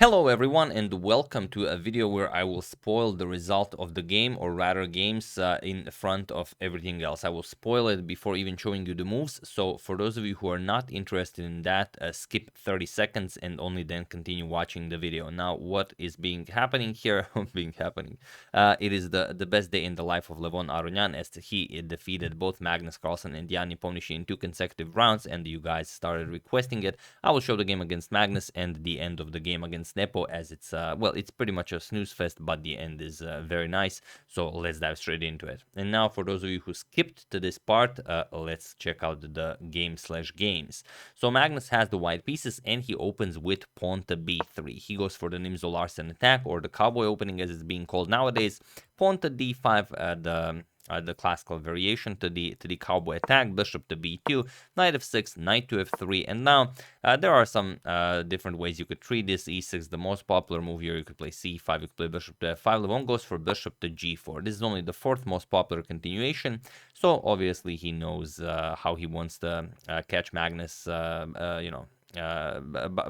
Hello everyone and welcome to a video where I will spoil the result of the game, or rather games, in front of everything else. I will spoil it before even showing you the moves, so for those of you who are not interested in that, skip 30 seconds and only then continue watching the video. Now, what is happening here? It is the best day in the life of Levon Aronian, as he defeated both Magnus Carlsen and Jan Nepomniachtchi in 2 consecutive rounds, and you guys started requesting it. I will show the game against Magnus and the end of the game against Nepo, as it's it's pretty much a snooze fest, but the end is very nice. So let's dive straight into it. And now, for those of you who skipped to this part, let's check out the game/games. So Magnus has the white pieces and he opens with pawn to b3. He goes for the Nimzovich-Larsen attack, or the cowboy opening as it's being called nowadays. Pawn to d5, the classical variation to the cowboy attack. Bishop to b2, knight f6, knight to f3, and now there are some different ways you could treat this. e6, the most popular move here. You could play c5, you could play bishop to f5. Levon goes for bishop to g4. This is only the 4th most popular continuation, so obviously he knows how he wants to catch Magnus,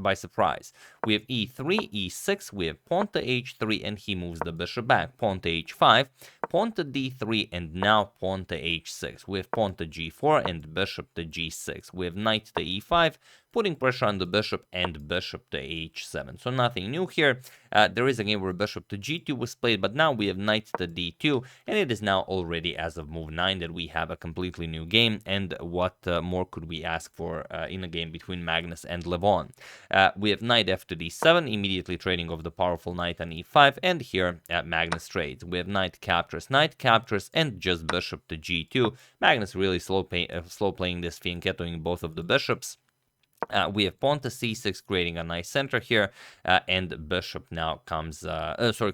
by surprise. We have e3, e6, we have pawn to h3, and he moves the bishop back. Pawn to h5, pawn to d3, and now pawn to h6. We have pawn to g4 and bishop to g6. We have knight to e5, putting pressure on the bishop, and bishop to h7. So nothing new here. There is a game where bishop to g2 was played, but now we have knight to d2, and it is now already, as of move 9, that we have a completely new game. And what more could we ask for in a game between Magnus and Levon? We have knight f to d7, immediately trading off the powerful knight on e5, and here Magnus trades. We have knight captures, and just bishop to g2. Magnus really slow playing this, fianchettoing both of the bishops. We have pawn to c6, creating a nice center here, and bishop now comes,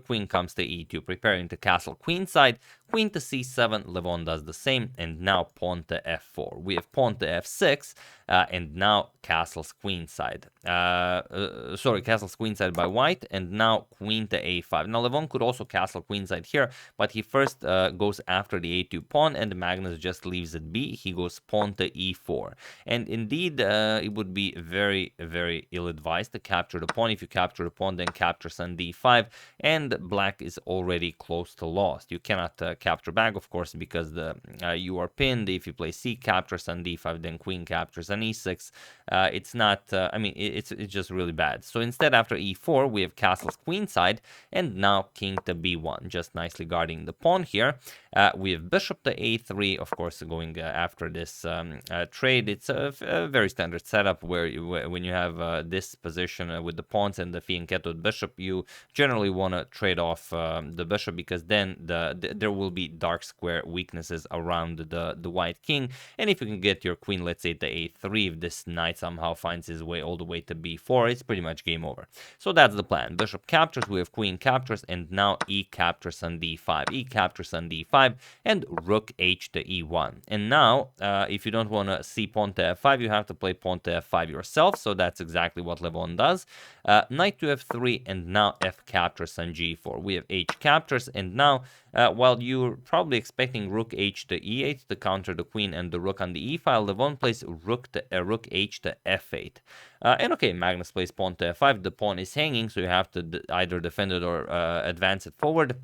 queen comes to e2, preparing to castle queenside. Queen to c7, Levon does the same, and now pawn to f4. We have pawn to f6, and now castles queenside. Castles queenside by white, and now queen to a5. Now Levon could also castle queenside here, but he first goes after the a2 pawn, and Magnus just leaves it be. He goes pawn to e4, and indeed it would be very, very ill-advised to capture the pawn. If you capture the pawn, then captures on d5, and black is already close to lost. You cannot capture back, of course, because you are pinned. If you play c captures on d5, then queen captures on e6. It's not, it's just really bad. So instead, after e4, we have castles queenside, and now king to b1, just nicely guarding the pawn here. We have bishop to a3, of course, going after this trade. It's a very standard setup where when you have this position with the pawns and the fianchettoed bishop, you generally want to trade off the bishop, because then there will be dark square weaknesses around the white king. And if you can get your queen, let's say, to a3, if this knight somehow finds his way all the way to b4, it's pretty much game over. So that's the plan. Bishop captures, we have queen captures, and now e captures on d5. E captures on d5, and rook h to e1. And now, if you don't want to see pawn to f5, you have to play pawn to f5 yourself. So that's exactly what Levon does. Knight to f3, and now f captures on g4. We have h captures, and now, while you're probably expecting rook h to e8 to counter the queen and the rook on the e file, Levon plays rook h to f8. And okay, Magnus plays pawn to f5. The pawn is hanging, so you have to either defend it or advance it forward.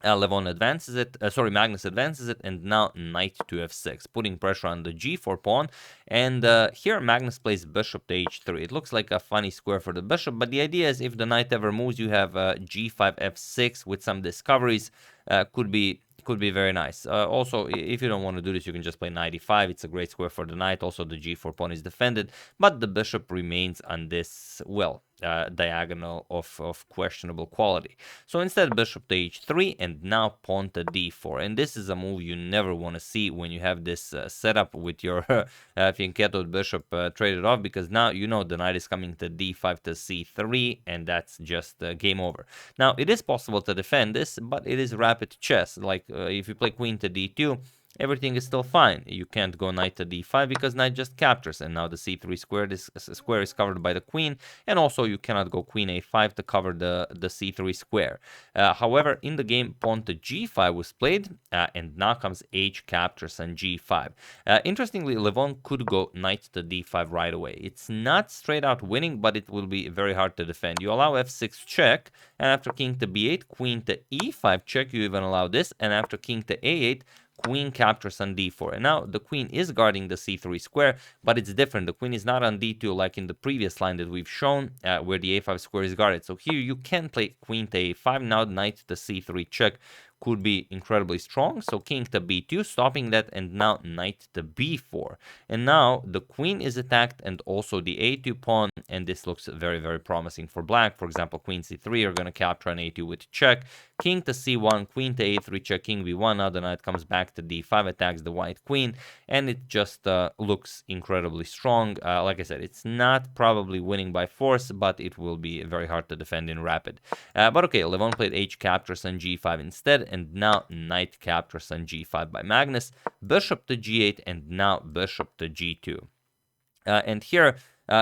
Levon advances it, Magnus advances it, and now knight to f6, putting pressure on the g4 pawn. And here Magnus plays bishop to h3. It looks like a funny square for the bishop, but the idea is if the knight ever moves, you have g5 f6 with some discoveries. Could be very nice. Also, if you don't want to do this, you can just play knight e5. It's a great square for the knight. Also, the g4 pawn is defended, but the bishop remains on this, diagonal of questionable quality. So instead, bishop to h3, and now pawn to d4. And this is a move you never want to see when you have this setup with your fianchettoed bishop traded off, because now you know the knight is coming to d5 to c3, and that's just game over. Now, it is possible to defend this, but it is rapid chess. Like if you play queen to d2, everything is still fine. You can't go knight to d5 because knight just captures, and now the c3 square is covered by the queen, and also you cannot go queen a5 to cover the c3 square. However, in the game, pawn to g5 was played, and now comes h captures on g5. Interestingly, Levon could go knight to d5 right away. It's not straight out winning, but it will be very hard to defend. You allow f6 check, and after king to b8, queen to e5 check, you even allow this, and after king to a8, queen captures on d4. And now the queen is guarding the c3 square, but it's different. The queen is not on d2 like in the previous line that we've shown, where the a5 square is guarded. So here you can play queen to a5. Now knight to c3 check could be incredibly strong. So king to b2, stopping that, and now knight to b4. And now the queen is attacked and also the a2 pawn, and this looks very, very promising for black. For example, queen c3 are going to capture an a2 with check. King to c1, queen to a3 check, king b1. Now the knight comes back to d5, attacks the white queen, and it just looks incredibly strong. Like I said, it's not probably winning by force, but it will be very hard to defend in rapid. But okay, Levon played h captures on g5 instead, and now knight captures on g5 by Magnus, bishop to g8, and now bishop to g2. And here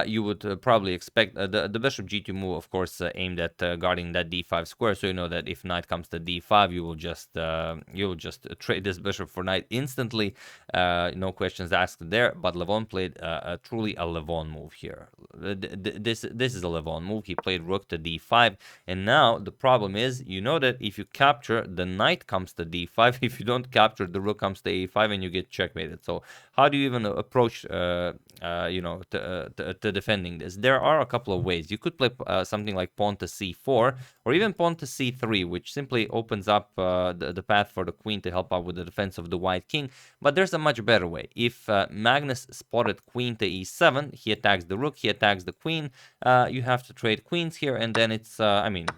you would probably expect the bishop g2 move, of course, aimed at guarding that d5 square. So you know that if knight comes to d5, you will just trade this bishop for knight instantly. No questions asked there. But Levon played truly a Levon move here. This is a Levon move. He played rook to d5, and now the problem is, you know that if you capture, the knight comes to d5. If you don't capture, the rook comes to a5, and you get checkmated. So how do you even approach to defending this? There are a couple of ways. You could play something like pawn to c4 or even pawn to c3, which simply opens up the path for the queen to help out with the defense of the white king. But there's a much better way. If Magnus spotted queen to e7, he attacks the rook, he attacks the queen. You have to trade queens here, and then it's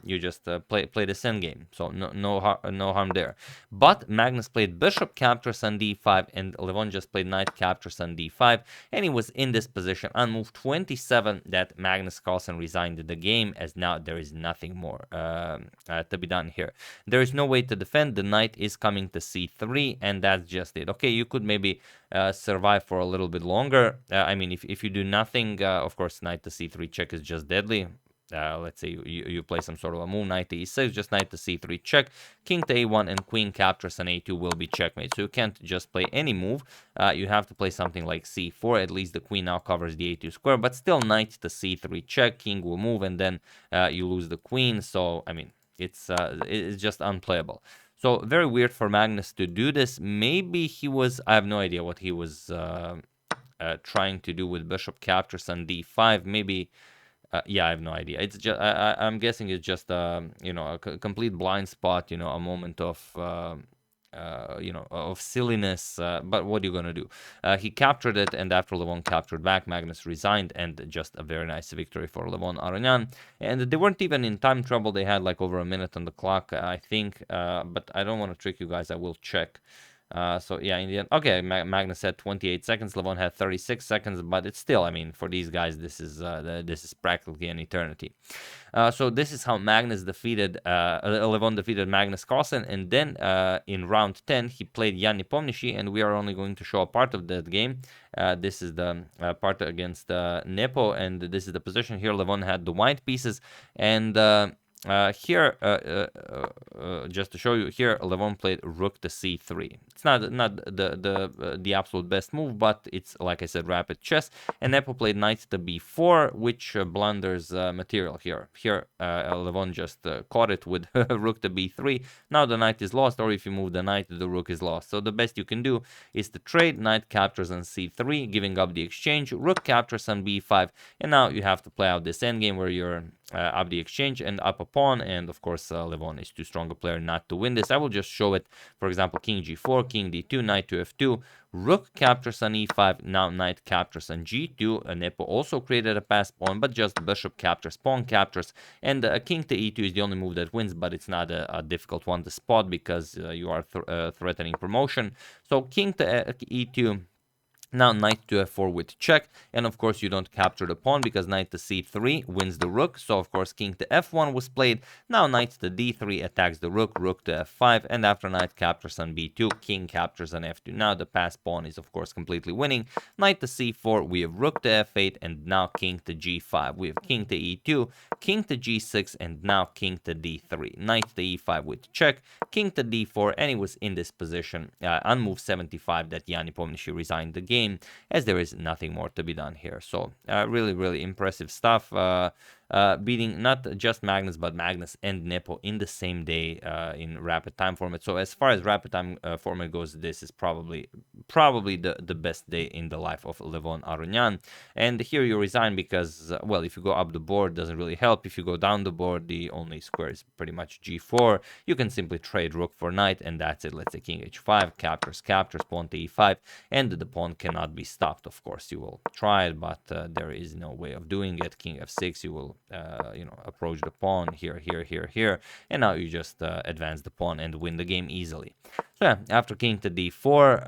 you just play this endgame. So no harm there. But Magnus played bishop captures on d5, and Levon just played knight captures on d5, and he was in this position on move 27 that Magnus Carlsen resigned the game, as now there is nothing more to be done here. There is no way to defend. The knight is coming to c3, and that's just it. Okay, you could maybe survive for a little bit longer. If you do nothing, of course, knight to c3 check is just deadly. Let's say you play some sort of a move, knight to e6, just knight to c3 check, king to a1, and queen captures on a2 will be checkmate. So you can't just play any move. You have to play something like c4. At least the queen now covers the a2 square, but still knight to c3 check, king will move, and then you lose the queen. So it's just unplayable. So very weird for Magnus to do this. Maybe he was, I have no idea what he was trying to do with bishop captures on d5. Maybe. Yeah, I have no idea. It's just I'm guessing it's just a complete blind spot. A moment of of silliness. But what are you gonna do? He captured it, and after Levon captured back, Magnus resigned, and just a very nice victory for Levon Aronian. And they weren't even in time trouble. They had like over a minute on the clock, I think. But I don't want to trick you guys. I will check. So yeah, in the end, okay, Magnus had 28 seconds, Levon had 36 seconds, but it's still, for these guys, this is practically an eternity. So this is how Magnus defeated, Levon defeated Magnus Carlsen, and then in round 10, he played Jan Nepomniachtchi, and we are only going to show a part of that game. This is the part against Nepo, and this is the position here. Levon had the white pieces, and here, just to show you, here Levon played rook to c3. It's not the absolute best move, but it's, like I said, rapid chess. And Nepo played knight to b4, which blunders material here. Here, Levon just caught it with rook to b3. Now the knight is lost, or if you move the knight, the rook is lost. So the best you can do is to trade. Knight captures on c3, giving up the exchange. Rook captures on b5, and now you have to play out this endgame where you're up the exchange and up a pawn, and of course Levon is too strong a player not to win this. I will just show it. For example, king g4, king d2, knight to f2, rook captures on e5, now knight captures on g2. Nepo also created a pass pawn, but just bishop captures, pawn captures, and king to e2 is the only move that wins, but it's not a difficult one to spot because you are threatening promotion. So king to e2, Now knight to f4 with check, and of course you don't capture the pawn because knight to c3 wins the rook, so of course king to f1 was played. Now knight to d3 attacks the rook, rook to f5, and after knight captures on b2, king captures on f2. Now the passed pawn is of course completely winning. Knight to c4, we have rook to f8, and now king to g5. We have king to e2, king to g6, and now king to d3. Knight to e5 with check, king to d4, and he was in this position on move 75 that Yanni Pomnishi resigned the game, as there is nothing more to be done here. So really impressive stuff, beating not just Magnus but Magnus and Nepo in the same day in rapid time format. So as far as rapid time format goes, this is probably the best day in the life of Levon Aronian. And here you resign because, well, if you go up the board, doesn't really help. If you go down the board, the only square is pretty much g4. You can simply trade rook for knight, and that's it. Let's say king h5, captures, pawn to e5, and the pawn cannot be stopped. Of course, you will try it, but there is no way of doing it. King f6, you will approach the pawn here, and now you just advance the pawn and win the game easily. So yeah, after king to d4,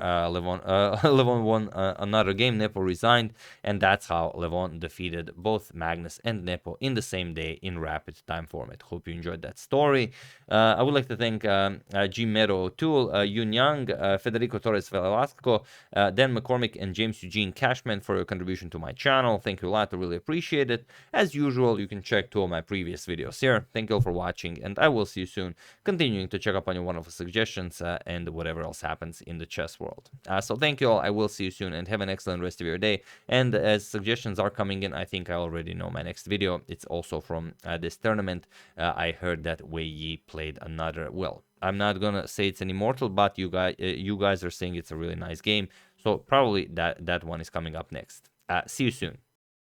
Levon won another game. Nepo resigned, and that's how Levon defeated both Magnus and Nepo in the same day in rapid time format. Hope you enjoyed that story. I would like to thank G. Mero O'Toole, Yun Yang, Federico Torres Velasco, Dan McCormick, and James Eugene Cashman for your contribution to my channel. Thank you a lot. I really appreciate it. As usual, you can check 2 of my previous videos here. Thank you all for watching, and I will see you soon, continuing to check up on your wonderful suggestions and whatever else happens in the chess world. So thank you all. I will see you soon, and have an excellent rest of your day. And as suggestions are coming in, I think I already know my next video. It's also from this tournament. I heard that Wei Yi played another, well, I'm not gonna say it's an immortal, but you guys are saying it's a really nice game, so probably that one is coming up next. See you soon.